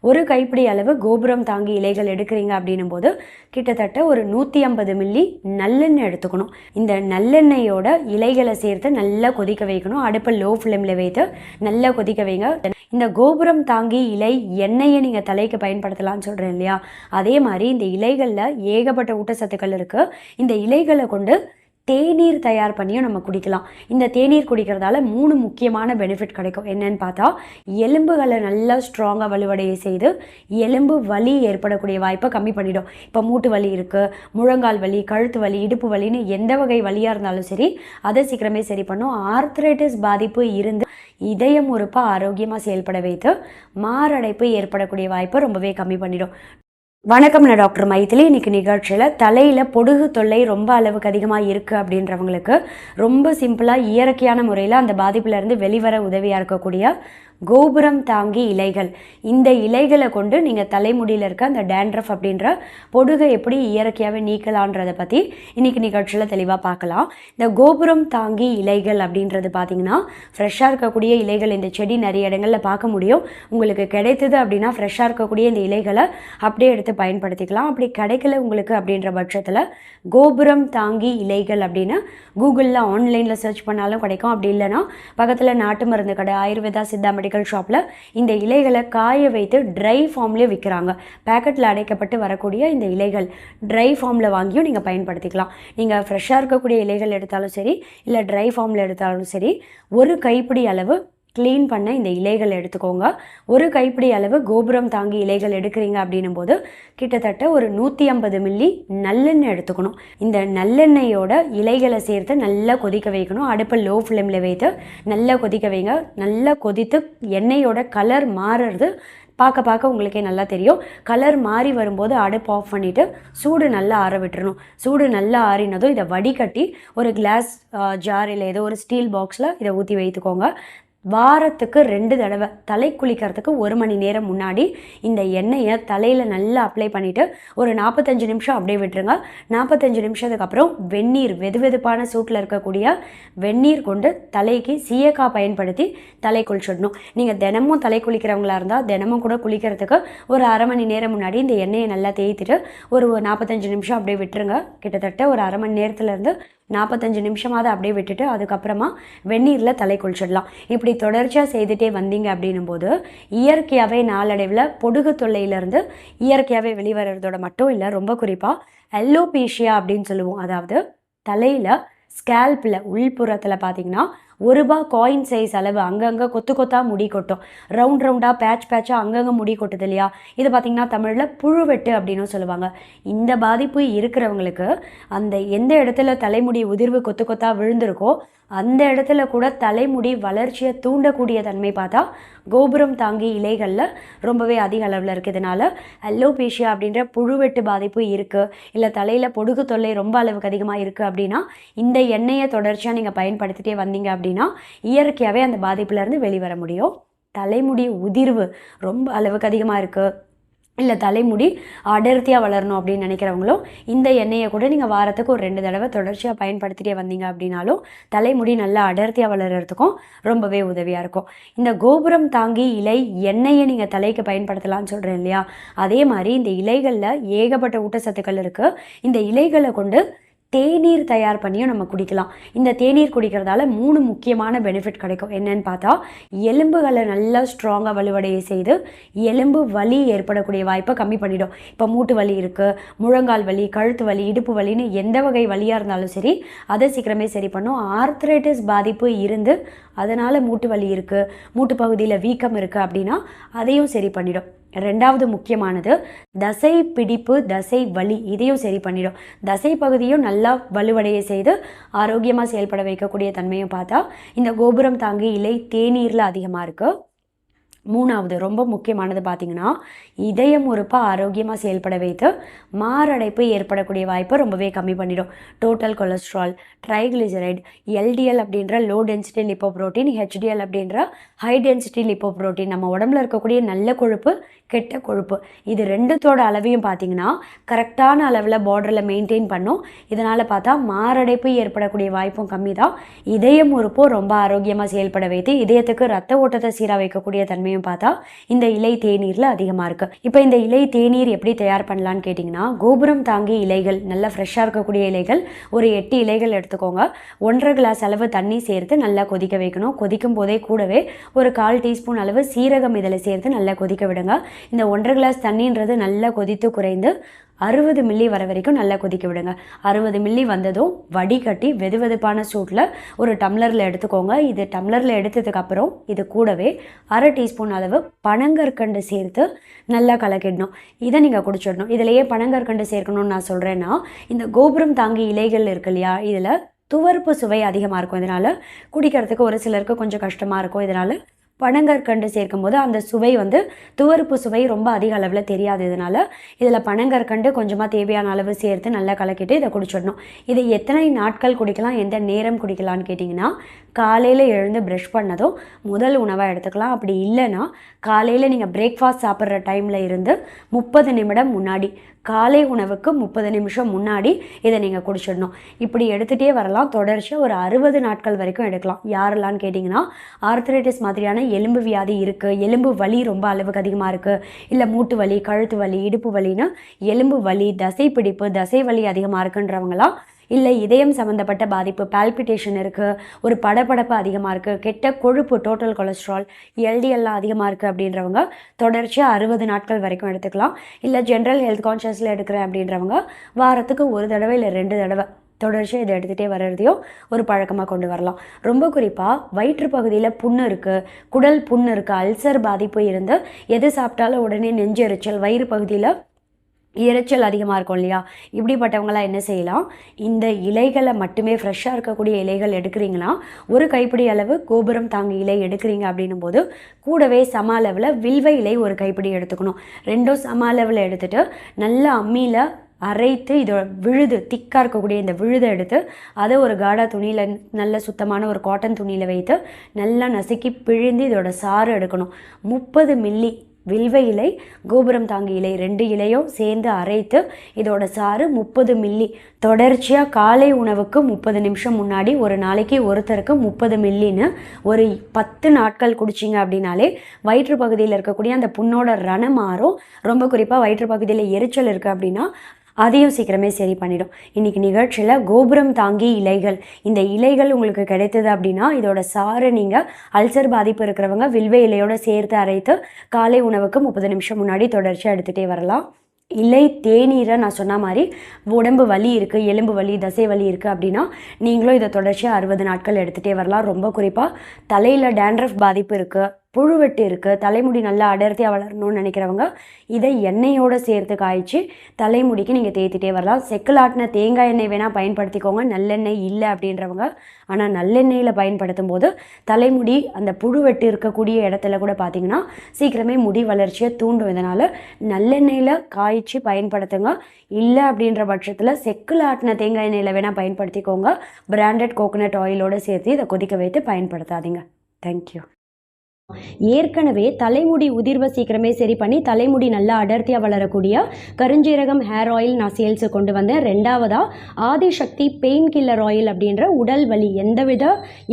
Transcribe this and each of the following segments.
ஒரு கைப்பிடி அளவு கோபுரம் தாங்கி இலைகள் எடுக்கிறீங்க அப்படின்னும் போது கிட்டத்தட்ட ஒரு 150 மில்லி நல்லெண்ணெய் எடுத்துக்கணும். இந்த நல்லெண்ணெயோட இலைகளை சேர்த்து நல்லா கொதிக்க வைக்கணும். அடுப்பை லோ ஃப்ளேமில் வைத்து நல்லா கொதிக்க வைங்க. இந்த கோபுரம் தாங்கி இலை எண்ணெயை நீங்கள் தலைக்கு பயன்படுத்தலாம்னு சொல்கிறேன் இல்லையா, அதே மாதிரி இந்த இலைகளில் ஏகப்பட்ட ஊட்டச்சத்துக்கள் இருக்குது. இந்த இலைகளை கொண்டு தேநீர் தயார் பண்ணியும் நம்ம குடிக்கலாம். இந்த தேநீர் குடிக்கிறதால 3 முக்கியமான பெனிஃபிட் கிடைக்கும். என்னன்னு பார்த்தா, எலும்புகளை நல்லா ஸ்ட்ராங்காக வலுவடைய செய்து எலும்பு வலி ஏற்படக்கூடிய வாய்ப்பை கம்மி பண்ணிடும். இப்போ மூட்டு வலி இருக்குது, முழங்கால் வலி, கழுத்து வலி, இடுப்பு வலின்னு எந்த வகை வலியாக இருந்தாலும் சரி அதை சீக்கிரமே சரி பண்ணும். ஆர்த்ரைட்டிஸ் பாதிப்பு இருந்து இதயம் உறுப்பை ஆரோக்கியமாக செயல்பட வைத்து மாரடைப்பு ஏற்படக்கூடிய வாய்ப்பை ரொம்பவே கம்மி பண்ணிடும். வணக்கம், நான் டாக்டர் மைதிலி. இன்றைக்கி நிகழ்ச்சியில் தலையில் பொடுகு தொல்லை ரொம்ப அளவுக்கு அதிகமாக இருக்குது அப்படின்றவங்களுக்கு ரொம்ப சிம்பிளாக இயற்கையான முறையில் அந்த பாதிப்புலேருந்து வெளிவர உதவியாக இருக்கக்கூடிய கோபுரம் தாங்கி இலைகள், இந்த இலைகளை கொண்டு நீங்கள் தலைமுடியில் இருக்க அந்த டேண்ட்ரஃப் அப்படின்ற பொடுகை எப்படி இயற்கையாகவே நீக்கலான்றதை பற்றி இன்றைக்கி நிகழ்ச்சியில் தெளிவாக பார்க்கலாம். இந்த கோபுரம் தாங்கி இலைகள் அப்படின்றது பார்த்திங்கன்னா ஃப்ரெஷ்ஷாக இருக்கக்கூடிய இலைகள். இந்த செடி நிறைய இடங்களில் பார்க்க முடியும். உங்களுக்கு கிடைத்தது அப்படின்னா ஃப்ரெஷ்ஷாக இருக்கக்கூடிய இந்த இலைகளை அப்படியே எடுத்து பயன்படுத்திக்கலாம். அப்படி கிடைக்கல உங்களுக்கு அப்படின்ற பட்சத்தில் கோபுரம் தாங்கி இலைகள் அப்படின்னு கூகுளில் ஆன்லைனில் சர்ச் பண்ணாலும் கிடைக்கும். அப்படி இல்லைன்னா பக்கத்தில் நாட்டு மருந்து கடை, ஆயுர்வேதா, சித்தா மெடிக்கல் ஷாப்பில் இந்த இலைகளை காய வைத்து ட்ரை ஃபார்ம்லேயே விற்கிறாங்க. பேக்கெட்டில் அடைக்கப்பட்டு வரக்கூடிய இந்த இலைகள் ட்ரை ஃபார்மில் வாங்கியும் நீங்கள் பயன்படுத்திக்கலாம். நீங்கள் ஃப்ரெஷ்ஷாக இருக்கக்கூடிய இலைகள் எடுத்தாலும் சரி, இல்லை ட்ரை ஃபார்மில் எடுத்தாலும் சரி, ஒரு கைப்பிடி அளவு க்ளீன் பண்ண இந்த இலைகள் எடுத்துக்கோங்க. ஒரு கைப்பிடி அளவு கோபுரம் தாங்கி இலைகள் எடுக்கிறீங்க அப்படின்னும் போது கிட்டத்தட்ட ஒரு 150 மில்லி நல்லெண்ணெய் எடுத்துக்கணும். இந்த நல்லெண்ணெயோட இலைகளை சேர்த்து நல்லா கொதிக்க வைக்கணும். அடுப்பை லோ ஃப்ளேமில் வைத்து நல்லா கொதிக்க வைங்க. நல்லா கொதித்து எண்ணெயோட கலர் மாறுறது பார்க்க உங்களுக்கே நல்லா தெரியும். கலர் மாறி வரும்போது அடுப்பு ஆஃப் பண்ணிவிட்டு சூடு நல்லா ஆற விட்டுறணும். சூடு நல்லா ஆறினதும் இதை வடிகட்டி ஒரு கிளாஸ் ஜார் இல்லை ஏதோ ஒரு ஸ்டீல் பாக்ஸில் இதை ஊற்றி வைத்துக்கோங்க. வாரத்துக்கு 2 தடவை தலை குளிக்கிறதுக்கு 1 மணி நேரம் முன்னாடி இந்த எண்ணெயை தலையில் நல்லா அப்ளை பண்ணிவிட்டு ஒரு 45 நிமிஷம் அப்படியே விட்டுருங்க. 45 நிமிஷத்துக்கு அப்புறம் வெந்நீர், வெதுவெதுப்பான சூட்டில் இருக்கக்கூடிய வெந்நீர் கொண்டு தலைக்கு சீயக்காய் பயன்படுத்தி தலை குளிச்சிடணும். நீங்கள் தினமும் தலை குளிக்கிறவங்களா இருந்தால் தினமும் கூட குளிக்கிறதுக்கு ஒரு அரை மணி நேரம் முன்னாடி இந்த எண்ணெயை நல்லா தேய்த்துட்டு ஒரு 45 நிமிஷம் அப்படியே விட்டுருங்க. கிட்டத்தட்ட ஒரு அரை மணி நேரத்துலேருந்து 45 நிமிஷமாவது அப்படியே விட்டுட்டு அதுக்கப்புறமா வெந்நீரில் தலை குளிச்சிடலாம். இப்படி தொடர்ச்சியாக செய்துகிட்டே வந்தீங்க அப்படின்னும் போது இயற்கையாகவே நாளடைவில் பொடுகு தொல்லையிலேருந்து இயற்கையாகவே வெளிவரதோட மட்டும் இல்லை, ரொம்ப குறிப்பாக அலோபேஷியா அப்படின்னு சொல்லுவோம். அதாவது தலையில் ஸ்கேல்பில் உள்புறத்தில் பார்த்திங்கன்னா ₹1 காயின் சைஸ் அளவு அங்கங்கே கொத்து கொத்தாக முடி கொட்டும். ரவுண்டாக பேட்சாக அங்கங்கே முடி கொட்டுது இல்லையா, இது பார்த்திங்கன்னா தமிழில் புழுவெட்டு அப்படின்னு சொல்லுவாங்க. இந்த பாதிப்பு இருக்கிறவங்களுக்கு அந்த எந்த இடத்துல தலைமுடி உதிர்வு கொத்து கொத்தாக விழுந்திருக்கோ அந்த இடத்துல கூட தலைமுடி வளர்ச்சியை தூண்டக்கூடிய தன்மை பார்த்தா கோபுரம் தாங்கி இலைகளில் ரொம்பவே அதிக அளவில் இருக்கிறதுனால அலோபேஷியா அப்படின்ற புழுவெட்டு பாதிப்பு இருக்குது, இல்லை தலையில் பொடுகு தொல்லை ரொம்ப அளவுக்கு அதிகமாக இருக்குது அப்படின்னா இந்த எண்ணெயை தொடர்ச்சியாக நீங்கள் பயன்படுத்திட்டே வந்தீங்க அப்படின்னா இயற்கையாகவே அந்த பாதிப்புலேருந்து வெளிவர முடியும். தலைமுடி உதிர்வு ரொம்ப அளவுக்கு அதிகமாக இருக்குது, இல்லை தலைமுடி அடர்த்தியாக வளரணும் அப்படின்னு நினைக்கிறவங்களும் இந்த எண்ணெயை கூட நீங்கள் வாரத்துக்கு ஒரு 2 தடவை தொடர்ச்சியாக பயன்படுத்திட்டே வந்தீங்க அப்படின்னாலும் தலைமுடி நல்லா அடர்த்தியாக வளர்கிறதுக்கும் ரொம்பவே உதவியாக இருக்கும். இந்த கோபுரம் தாங்கி இலை எண்ணெயை நீங்கள் தலைக்கு பயன்படுத்தலாம்னு சொல்கிறேன் இல்லையா, அதே மாதிரி இந்த இலைகளில் ஏகப்பட்ட ஊட்டச்சத்துக்கள் இருக்குது. இந்த இலைகளை கொண்டு தேநீர் தயார் பண்ணியும் நம்ம குடிக்கலாம். இந்த தேநீர் குடிக்கிறதால 3 முக்கியமான பெனிஃபிட் கிடைக்கும். என்னன்னு பார்த்தா, எலும்புகளை நல்லா ஸ்ட்ராங்காக வலுவடைய செய்து எலும்பு வலி ஏற்படக்கூடிய வாய்ப்பை கம்மி பண்ணிடும். இப்போ மூட்டு வலி இருக்குது, முழங்கால் வலி, கழுத்து வலி, இடுப்பு வலின்னு எந்த வகை வலியாக இருந்தாலும் சரி அதை சீக்கிரமே சரி பண்ணும். ஆர்த்ரைட்டிஸ் பாதிப்பு இருந்து அதனால் மூட்டு வலி இருக்குது, மூட்டு பகுதியில் வீக்கம் இருக்குது அப்படின்னா அதையும் சரி பண்ணிடும். 2வது முக்கியமானது தசை பிடிப்பு, தசை வலி, இதையும் சரி பண்ணிடும். தசை பகுதியும் நல்லா வலுவடைய செய்து ஆரோக்கியமாக செயல்பட வைக்கக்கூடிய தன்மையும் பார்த்தா இந்த கோபுரம் தாங்கி இலை தேநீரில் அதிகமாக இருக்குது. 3வது ரொம்ப முக்கியமானது பார்த்திங்கன்னா இதயம் உறுப்பை ஆரோக்கியமாக செயல்பட வைத்து மாரடைப்பு ஏற்படக்கூடிய வாய்ப்பை ரொம்பவே கம்மி பண்ணிடும். டோட்டல் கொலஸ்ட்ரால், ட்ரைக்ளிசரைட், எல்டிஎல் அப்படின்ற லோ டென்சிட்டி லிப்போப்ரோட்டீன், ஹெச்டிஎல் அப்படின்ற ஹை டென்சிட்டி லிப்போப்ரோட்டீன், நம்ம உடம்புல இருக்கக்கூடிய நல்ல கொழுப்பு, கெட்ட கொழுப்பு, இது 2தோட அளவையும் பார்த்திங்கன்னா கரெக்டான அளவில் பார்டரில் மெயின்டைன் பண்ணும். இதனால் பார்த்தா மாரடைப்பு ஏற்படக்கூடிய வாய்ப்பும் கம்மி தான். இதயம் உறுப்பும் ரொம்ப ஆரோக்கியமாக செயல்பட வைத்து இதயத்துக்கு ரத்த ஓட்டத்தை சீராக வைக்கக்கூடிய தன்மையும் தன்மையும் பார்த்தா இந்த இலை தேநீரில் அதிகமாக இருக்குது. இப்போ இந்த இலை தேநீர் எப்படி தயார் பண்ணலான்னு கேட்டிங்கன்னா, கோபுரம் தாங்கி இலைகள் நல்லா ஃப்ரெஷ்ஷாக இருக்கக்கூடிய இலைகள் ஒரு 8 இலைகள் எடுத்துக்கோங்க. 1.5 கிளாஸ் அளவு தண்ணி சேர்த்து நல்லா கொதிக்க வைக்கணும். கொதிக்கும் போதே கூடவே ஒரு 1/4 டீஸ்பூன் அளவு சீரகம் இதில் சேர்த்து நல்லா கொதிக்க விடுங்க. இந்த 1.5 கிளாஸ் தண்ணின்றது நல்லா கொதித்து குறைந்து 60 மில்லி வர வரைக்கும் நல்லா கொதிக்க விடுங்க. 60 மில்லி வந்ததும் வடிகட்டி வெதுவெதுப்பான சூட்டில் ஒரு டம்ளரில் எடுத்துக்கோங்க. இது டம்ளரில் எடுத்ததுக்கப்புறம் இது கூடவே 1/2 டீஸ்பூன் அளவு பனங்கற்கண்டு சேர்த்து நல்லா கலக்கிடணும். இதை நீங்கள் குடிச்சிடணும். இதிலேயே பனங்கற்கண்டு சேர்க்கணும்னு நான் சொல்கிறேன்னா, இந்த கோபுரம் தாங்கி இலைகள் இருக்கு இல்லையா, இதில் துவர்ப்பு சுவை அதிகமாக இருக்கும். இதனால் குடிக்கிறதுக்கு ஒரு சிலருக்கு கொஞ்சம் கஷ்டமாக இருக்கும். இதனால் பனங்கற்கண்டு சேர்க்கும் போது அந்த சுவை துவர்ப்பு சுவை ரொம்ப அதிக அளவில் தெரியாது. இதனால் இதில் பனங்கற்கண்டு கொஞ்சமாக தேவையான அளவு சேர்த்து நல்லா கலக்கிட்டு இதை குடிச்சிடணும். இதை எத்தனை நாட்கள் குடிக்கலாம், எந்த நேரம் குடிக்கலான்னு கேட்டிங்கன்னா, காலையில் எழுந்து ப்ரஷ் பண்ணதும் முதல் உணவாக எடுத்துக்கலாம். அப்படி இல்லைன்னா காலையில் நீங்கள் பிரேக்ஃபாஸ்ட் சாப்பிட்ற டைமில் இருந்து 30 நிமிடம் முன்னாடி, காலை உணவுக்கு 30 நிமிஷம் முன்னாடி இதை நீங்கள் குடிச்சிடணும். இப்படி எடுத்துகிட்டே வரலாம். தொடர்ச்சியாக ஒரு 60 நாட்கள் வரைக்கும் எடுக்கலாம். யாரெல்லாம்னு கேட்டிங்கன்னா, ஆர்த்ரைட்டிஸ் மாதிரியான எலும்பு வியாதி இருக்குது, எலும்பு வலி ரொம்ப அளவுக்கு அதிகமாக இருக்குது, இல்லை மூட்டு வலி, கழுத்து வலி, இடுப்பு வலின்னு எலும்பு வலி, தசை பிடிப்பு, தசை வலி அதிகமாக இருக்குன்றவங்களாம், இல்லை இதயம் சம்மந்தப்பட்ட பாதிப்பு, பால்பிட்டேஷன் இருக்குது, ஒரு படபடப்பு அதிகமாக இருக்குது, கெட்ட கொழுப்பு, டோட்டல் கொலஸ்ட்ரால், எல்டிஎல்லாம் அதிகமாக இருக்குது அப்படின்றவங்க தொடர்ச்சியாக 60 நாட்கள் வரைக்கும் எடுத்துக்கலாம். இல்லை ஜென்ரல் ஹெல்த் கான்ஷியஸில் எடுக்கிறேன் அப்படின்றவங்க வாரத்துக்கு 1 தடவை இல்லை 2 தடவை தொடர்ச்சியாக இதை எடுத்துகிட்டே வர்றதையும் ஒரு பழக்கமாக கொண்டு வரலாம். ரொம்ப குறிப்பாக வயிற்று பகுதியில் புண்ணு இருக்குது, குடல் புண்ணு இருக்குது, அல்சர் பாதிப்பு இருந்து எது சாப்பிட்டாலும் உடனே நெஞ்சு எரிச்சல், வயிறு பகுதியில் இரைச்சல் அதிகமாக இருக்கும் இல்லையா, இப்படிப்பட்டவங்களாம் என்ன செய்யலாம், இந்த இலைகளை மட்டுமே ஃப்ரெஷ்ஷாக இருக்கக்கூடிய இலைகள் எடுக்கிறீங்கன்னா, ஒரு கைப்பிடி அளவு கோபுரம் தாங்கி இலை எடுக்கிறீங்க அப்படின்னும் போது கூடவே சம அளவில் வில்வ இலை ஒரு கைப்பிடி எடுத்துக்கணும். 2 சம அளவில் எடுத்துகிட்டு நல்லா அம்மியில் அரைத்து இதோட விழுது திக்காக இருக்கக்கூடிய இந்த விழுதை எடுத்து அதை ஒரு காடா துணியில், நல்ல சுத்தமான ஒரு காட்டன் துணியில் வைத்து நல்லா நசுக்கி பிழிந்து இதோட சாறு எடுக்கணும். 30 மில்லி வில்வ இலை, கோபுரம் தாங்கி இலை 2 இலையும் சேர்ந்து அரைத்து இதோட சாறு 30 மில்லி தொடர்ச்சியாக காலை உணவுக்கு 30 நிமிஷம் முன்னாடி ஒரு நாளைக்கு ஒருத்தருக்கு 30 மில்லின்னு ஒரு 10 நாட்கள் குடிச்சிங்க அப்படின்னாலே வயிற்று பகுதியில் இருக்கக்கூடிய அந்த புண்ணோட ரணம் மாறும். ரொம்ப குறிப்பாக வயிற்று பகுதியில் எரிச்சல் இருக்குது அப்படின்னா அதையும் சீக்கிரமே சரி பண்ணிடும். இன்றைக்கி நிகழ்ச்சியில் கோபுரம் தாங்கி இலைகள், இந்த இலைகள் உங்களுக்கு கிடைத்தது அப்படின்னா இதோட சாறு நீங்கள் அல்சர் பாதிப்பு இருக்கிறவங்க வில்வ இலையோடு சேர்த்து அரைத்து காலை உணவுக்கு 30 நிமிஷம் முன்னாடி தொடர்ச்சியாக எடுத்துகிட்டே வரலாம். இலை தேநீரை நான் சொன்ன மாதிரி உடம்பு வலி இருக்குது, எலும்பு வலி, தசை வலி இருக்குது அப்படின்னா நீங்களும் இதை தொடர்ச்சியாக 60 நாட்கள் எடுத்துகிட்டே வரலாம். ரொம்ப குறிப்பாக தலையில் டேண்ட்ரஃப் பாதிப்பு இருக்குது, புழுவெட்டு இருக்குது, தலைமுடி நல்லா அடர்த்தியாக வளரணும்னு நினைக்கிறவங்க இதை எண்ணெயோடு சேர்த்து காய்ச்சி தலைமுடிக்கு நீங்கள் தேய்த்திட்டே வரலாம். செக்கில் ஆட்டின தேங்காய் எண்ணெய் வேணால் பயன்படுத்திக்கோங்க, நல்லெண்ணெய் இல்லை அப்படின்றவங்க. ஆனால் நல்லெண்ணெயில் பயன்படுத்தும் போது தலைமுடி அந்த புழுவெட்டு இருக்கக்கூடிய இடத்துல கூட பார்த்திங்கன்னா சீக்கிரமே முடி வளர்ச்சியை தூண்டும். இதனால் நல்லெண்ணெயில் காய்ச்சி பயன்படுத்துங்க. இல்லை அப்படின்ற பட்சத்தில் செக்கில் ஆட்டின தேங்காய் எண்ணெயில் வேணால் பயன்படுத்திக்கோங்க. பிராண்டட் கோகோனட் ஆயிலோடு சேர்த்து இதை கொதிக்க வைத்து பயன்படுத்தாதீங்க. தேங்க்யூ. ஏற்கனவே தலைமுடி உதிர்வை சீக்கிரமே சரி பண்ணி தலைமுடி நல்லா அடர்த்தியாக வளரக்கூடிய கருஞ்சீரகம் ஹேர் ஆயில் நான் சேல்ஸு கொண்டு வந்தேன். 2வதாக ஆதிசக்தி பெயின் கில்லர் ஆயில் அப்படின்ற உடல் வலி, எந்தவித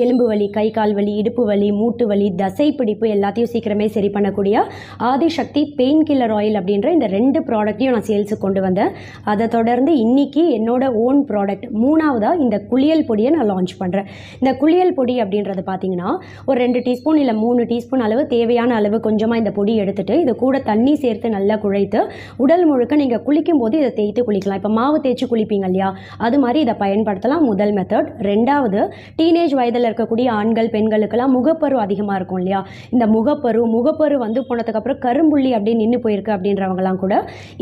எலும்பு வலி, கை கால் வலி, இடுப்பு வலி, மூட்டு வலி, தசை பிடிப்பு எல்லாத்தையும் சீக்கிரமே சரி பண்ணக்கூடிய ஆதிசக்தி பெயின் கில்லர் ஆயில் அப்படின்ற இந்த 2 ப்ராடக்ட்டையும் நான் சேல்ஸு கொண்டு வந்தேன். அதை தொடர்ந்து இன்றைக்கி என்னோட ஓன் ப்ராடக்ட் 3வதாக இந்த குளியல் பொடியை நான் லான்ச் பண்ணுறேன். இந்த குளியல் பொடி அப்படின்றது பார்த்திங்கன்னா ஒரு 2 டீஸ்பூன் இல்லை 3 டீஸ்பூன் அளவு, தேவையான அளவு கொஞ்சமாக இந்த பொடி எடுத்துகிட்டு இது கூட தண்ணி சேர்த்து நல்லா குழைத்து உடல் முழுக்க நீங்கள் குளிக்கும் போது இதை தேய்த்து குளிக்கலாம். இப்போ மாவு தேய்ச்சி குளிப்பீங்க இல்லையா, அது மாதிரி இதை பயன்படுத்தலாம். முதல் மெத்தட். 2வது, டீனேஜ் வயதில் இருக்கக்கூடிய ஆண்கள் பெண்களுக்கெல்லாம் முகப்பரு அதிகமாக இருக்கும் இல்லையா, இந்த முகப்பரு வந்து போனதுக்கப்புறம் கரும்புள்ளி அப்படியே நின்று போயிருக்கு அப்படின்றவங்கலாம் கூட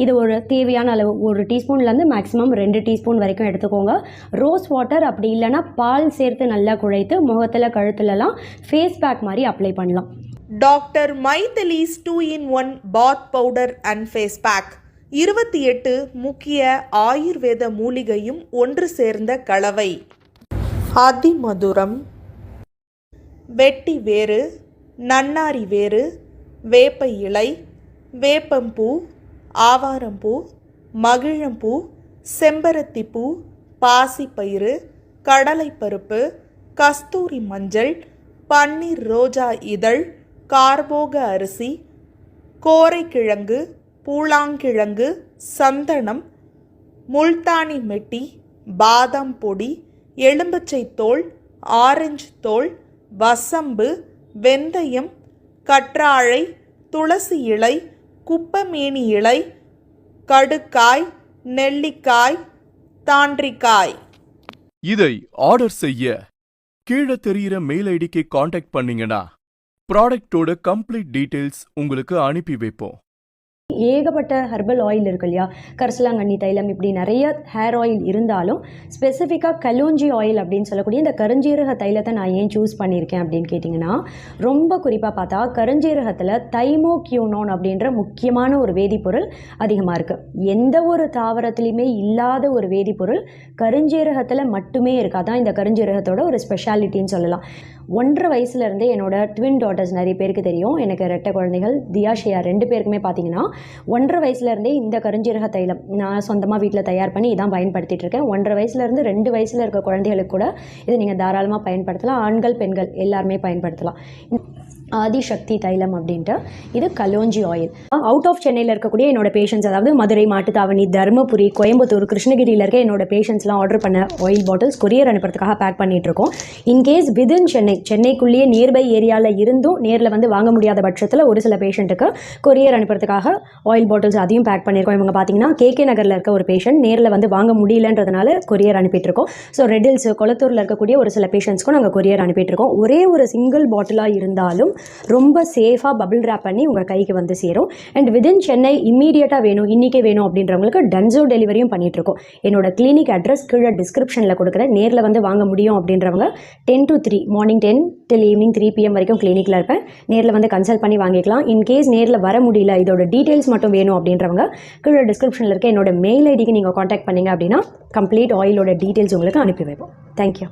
இது ஒரு தேவையான அளவு 1 டீஸ்பூன்லேருந்து மேக்ஸிமம் 2 டீஸ்பூன் வரைக்கும் எடுத்துக்கோங்க. ரோஸ் வாட்டர் அப்படி இல்லைனா பால் சேர்த்து நல்லா குழைத்து முகத்தில் கழுத்துலலாம் ஃபேஸ் பேக் மாதிரி அப்ளை பண்ணலாம். Doctor Maithili's 2-in-1 bath powder and face pack 28 முக்கிய ஆயுர்வேத மூலிகையும் ஒன்று சேர்ந்த கலவை. அதிமதுரம், வெட்டி வேறு, நன்னாரி வேறு, வேப்ப இலை, வேப்பம்பூ, ஆவாரம்பூ, மகிழம்பூ, செம்பருத்திப்பூ, பாசிப்பயிறு, கடலைப்பருப்பு, கஸ்தூரி மஞ்சள், பன்னீர் ரோஜா இதழ், கார்போக அரிசி, கோரைக்கிழங்கு, பூளாங்கிழங்கு, சந்தனம், முல்தானி மெட்டி, பாதாம் பொடி, எலும்பச்சை தோல், ஆரஞ்சு தோல், வசம்பு, வெந்தயம், கற்றாழை, துளசி இலை, குப்பமேனி இலை, கடுக்காய், நெல்லிக்காய், தாண்டிக்காய். இதை ஆர்டர் செய்ய கீழே தெரியிற மெயில் ஐடிக்கு காண்டாக்ட் பண்ணீங்கன்னா ப்ராடக்டோட கம்ப்ளீட் டீடைல்ஸ் உங்களுக்கு அனுப்பி வைப்போம். ஏகப்பட்ட ஹெர்பல் ஆயில் இருக்கு இல்லையா, கரிசலாங்கண்ணி தைலம், இப்படி நிறைய ஹேர் ஆயில் இருந்தாலும் ஸ்பெசிஃபிக்காக கலோஞ்சி ஆயில் அப்படின்னு சொல்லக்கூடிய இந்த கருஞ்சீரக தைலத்தை நான் ஏன் சூஸ் பண்ணியிருக்கேன் அப்படின்னு கேட்டிங்கன்னா, ரொம்ப குறிப்பாக பார்த்தா கருஞ்சீரகத்தில் தைமோக்யூனோன் அப்படின்ற முக்கியமான ஒரு வேதிப்பொருள் அதிகமாக இருக்குது. எந்த ஒரு தாவரத்துலேயுமே இல்லாத ஒரு வேதிப்பொருள் கருஞ்சீரகத்தில் மட்டுமே இருக்குது. அதான் இந்த கருஞ்சீரகத்தோட ஒரு ஸ்பெஷாலிட்டின்னு சொல்லலாம். 1.5 வயசுலேருந்தே என்னோட ட்வின் டாட்டர்ஸ் நிறைய பேருக்கு தெரியும், எனக்கு ரெட்டை குழந்தைகள் தியாஷியா 2 பேருக்குமே பார்த்தீங்கன்னா 1.5 வயசுலேருந்தே இந்த கருஞ்சீரக தைலம் நான் சொந்தமாக வீட்டில் தயார் பண்ணி இதான் பயன்படுத்திட்டு இருக்கேன். 1.5 வயசுலேருந்து 2 வயசில் இருக்க குழந்தைகளுக்கு கூட இதை நீங்கள் தாராளமாக பயன்படுத்தலாம். ஆண்கள் பெண்கள் எல்லாருமே பயன்படுத்தலாம். ஆதிசக்தி தைலம் அப்படின்ட்டு இது கலோஞ்சி ஆயில். அவுட் ஆஃப் சென்னையில் இருக்கக்கூடிய என்னோட பேஷண்ட்ஸ், அதாவது மதுரை, மாட்டுத்தாவணி, தருமபுரி, கோயம்புத்தூர், கிருஷ்ணகிரியில் இருக்க என்னோட பேஷண்ட்ஸ்லாம் ஆர்டர் பண்ண ஆயில் பாட்டில்ஸ் கொரியர் அனுப்புறதுக்காக பேக் பண்ணிகிட்ருக்கோம். இன்கேஸ் விதின் சென்னைக்குள்ளேயே நியர்பை ஏரியாவில் இருந்தும் நேரில் வந்து வாங்க முடியாத பட்சத்தில் ஒரு சில பேஷண்ட்டுக்கு கொரியர் அனுப்புறதுக்காக ஆயில் பாட்டில்ஸ் அதையும் பேக் பண்ணியிருக்கோம். இவங்க பார்த்தீங்கன்னா கேகே நகரில் இருக்க ஒரு பேஷண்ட் நேரில் வந்து வாங்க முடியலன்றதுனால கொரியர் அனுப்பிட்டுருக்கோம். ஸோ ரெட் ஹில்ஸ், கொளத்தூரில் இருக்கக்கூடிய ஒரு சில பேஷண்ட்ஸ்க்கும் நாங்கள் கொரியர் அனுப்பிட்டுருக்கோம். ஒரே ஒரு சிங்கிள் பாட்டிலாக இருந்தாலும் ரொம்ப சேஃபாக பபிள் ரேப் பண்ணி உங்கள் கைக்கு வந்து சேரும். அண்ட் விதின் சென்னை இம்மீடியட்டாக வேணும், இன்றைக்கே வேணும் அப்படின்றவங்களுக்கு டன்சோ டெலிவரியும் பண்ணிகிட்ருக்கோம். என்னோட கிளினிக் அட்ரஸ் கீழே டிஸ்கிரிப்ஷனில் கொடுக்குறேன். நேரில் வந்து வாங்க முடியும் அப்படின்றவங்க 10 to 3, morning 10 till evening 3 PM வரைக்கும் கிளினிக்கில் இருப்பேன். நேரில் வந்து கன்சல்ட் பண்ணி வாங்கிக்கலாம். இன்கேஸ் நேரில் வர முடியல, இதோட டீட்டெயில்ஸ் மட்டும் வேணும் அப்படின்றவங்க கீழே டிஸ்கிரிப்ஷனில் இருக்க என்னோட மெயில் ஐடிக்கு நீங்கள் காண்டாக்ட் பண்ணிங்க அப்படின்னா கம்ப்ளீட் ஆயிலோட டீட்டெயில்ஸ் உங்களுக்கு அனுப்பி வைப்போம். தேங்க்யூ.